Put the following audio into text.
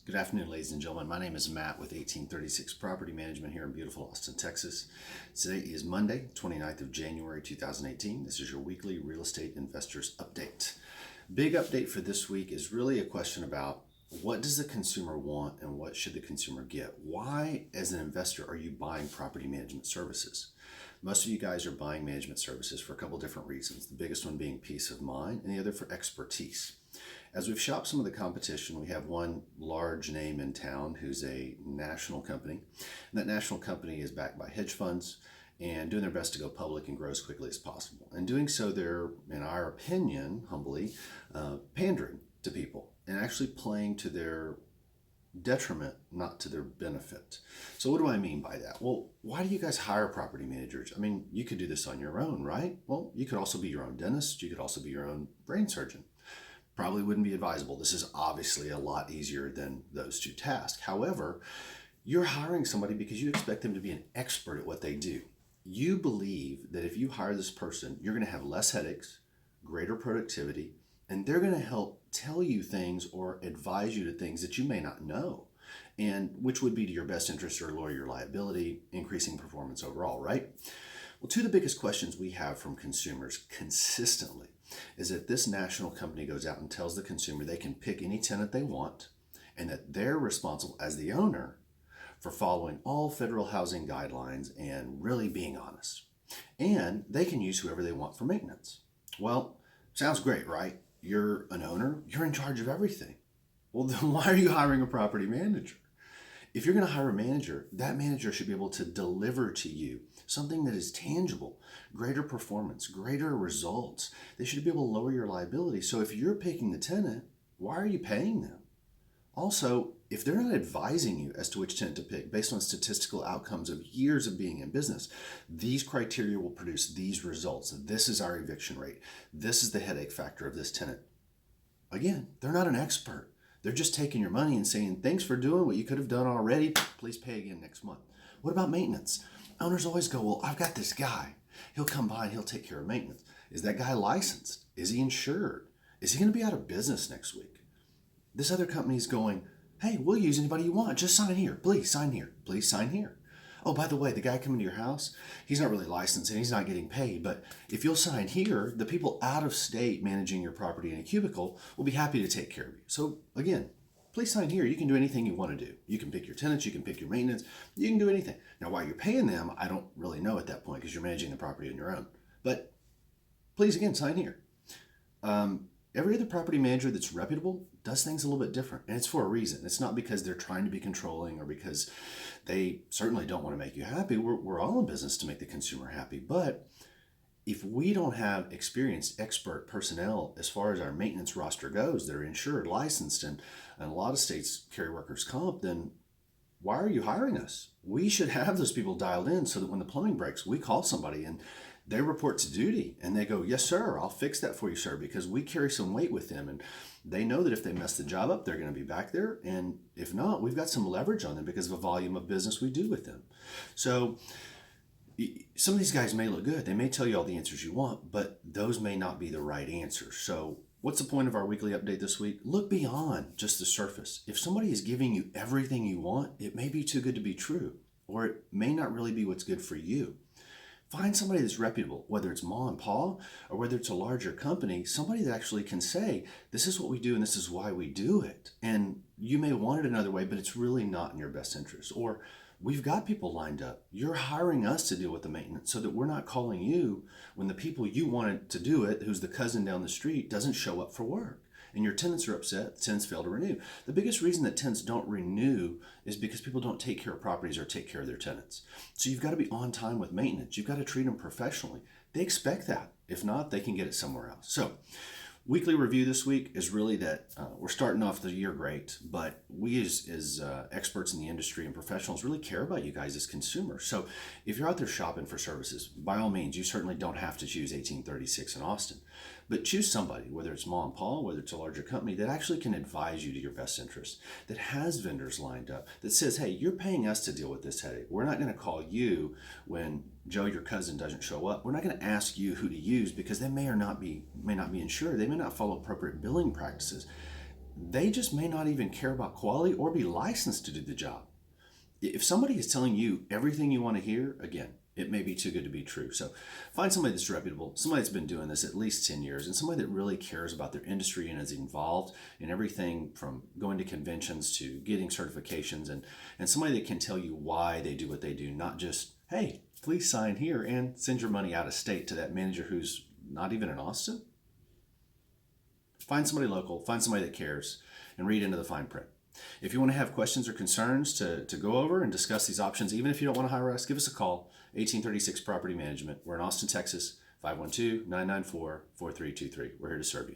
Good afternoon, ladies and gentlemen. My name is Matt with 1836 Property Management here in beautiful Austin, Texas. Today is Monday, 29th of January, 2018. This is your weekly real estate investors update. Big update for this week is really a question about what does the consumer want and what should the consumer get? Why, as an investor, are you buying property management services? Most of you guys are buying management services for a couple different reasons. The biggest one being peace of mind and the other for expertise. As we've shopped some of the competition, we have one large name in town who's a national company. And that national company is backed by hedge funds and doing their best to go public and grow as quickly as possible. And doing so, they're, in our opinion, humbly, pandering to people and actually playing to their detriment, not to their benefit. So what do I mean by that? Well, why do you guys hire property managers? I mean, you could do this on your own, right? Well, you could also be your own dentist. You could also be your own brain surgeon. Probably wouldn't be advisable. This is obviously a lot easier than those two tasks. However, you're hiring somebody because you expect them to be an expert at what they do. You believe that if you hire this person, you're going to have less headaches, greater productivity, and they're going to help tell you things or advise you to things that you may not know, and which would be to your best interest or lower your liability, increasing performance overall, right? Well, two of the biggest questions we have from consumers consistently is that this national company goes out and tells the consumer they can pick any tenant they want and that they're responsible as the owner for following all federal housing guidelines and really being honest. And they can use whoever they want for maintenance. Well, sounds great, right? You're an owner, you're in charge of everything. Well, then why are you hiring a property manager? If you're going to hire a manager, that manager should be able to deliver to you something that is tangible, greater performance, greater results. They should be able to lower your liability. So if you're picking the tenant, why are you paying them? Also, if they're not advising you as to which tenant to pick based on statistical outcomes of years of being in business, these criteria will produce these results. This is our eviction rate. This is the headache factor of this tenant. Again, they're not an expert. They're just taking your money and saying, thanks for doing what you could have done already. Please pay again next month. What about maintenance? Owners always go, well, I've got this guy. He'll come by and he'll take care of maintenance. Is that guy licensed? Is he insured? Is he going to be out of business next week? This other company's going, hey, we'll use anybody you want. Just sign here. Please sign here. Please sign here. Oh, by the way, the guy coming to your house, he's not really licensed and he's not getting paid. But if you'll sign here, the people out of state managing your property in a cubicle will be happy to take care of you. So again, please sign here. You can do anything you want to do. You can pick your tenants. You can pick your maintenance. You can do anything. Now, why you're paying them, I don't really know at that point because you're managing the property on your own. But please, again, sign here. Every other property manager that's reputable does things a little bit different, and it's for a reason. It's not because they're trying to be controlling or because they certainly don't want to make you happy. We're all in business to make the consumer happy, but if we don't have experienced expert personnel as far as our maintenance roster goes that are insured, licensed, and a lot of states carry workers' comp, then why are you hiring us? We should have those people dialed in so that when the plumbing breaks, we call somebody and they report to duty and they go, yes, sir, I'll fix that for you, sir, because we carry some weight with them. And they know that if they mess the job up, they're going to be back there. And if not, we've got some leverage on them because of the volume of business we do with them. So some of these guys may look good. They may tell you all the answers you want, but those may not be the right answers. So what's the point of our weekly update this week? Look beyond just the surface. If somebody is giving you everything you want, it may be too good to be true, or it may not really be what's good for you. Find somebody that's reputable, whether it's Ma and Pa or whether it's a larger company, somebody that actually can say, this is what we do and this is why we do it. And you may want it another way, but it's really not in your best interest. Or we've got people lined up. You're hiring us to deal with the maintenance so that we're not calling you when the people you wanted to do it, who's the cousin down the street, doesn't show up for work. And your tenants are upset, the tenants fail to renew. The biggest reason that tenants don't renew is because people don't take care of properties or take care of their tenants. So you've got to be on time with maintenance. You've got to treat them professionally. They expect that. If not, they can get it somewhere else. So weekly review this week is really that we're starting off the year great, but we as experts in the industry and professionals really care about you guys as consumers. So if you're out there shopping for services, by all means, you certainly don't have to choose 1836 in Austin, but choose somebody, whether it's Ma and Pa, whether it's a larger company, that actually can advise you to your best interest, that has vendors lined up, that says, hey, you're paying us to deal with this headache. We're not going to call you when Joe, your cousin, doesn't show up. We're not going to ask you who to use because they may not be insured. They may not follow appropriate billing practices. they just may not even care about quality or be licensed to do the job. If somebody is telling you everything you want to hear, again, it may be too good to be true. So find somebody that's reputable, somebody that's been doing this at least 10 years, and somebody that really cares about their industry and is involved in everything from going to conventions to getting certifications, and somebody that can tell you why they do what they do, not just, hey, please sign here and send your money out of state to that manager who's not even in Austin. Find somebody local, find somebody that cares, and read into the fine print. If you want to have questions or concerns to go over and discuss these options, even if you don't want to hire us, give us a call, 1836 Property Management. We're in Austin, Texas, 512-994-4323. We're here to serve you.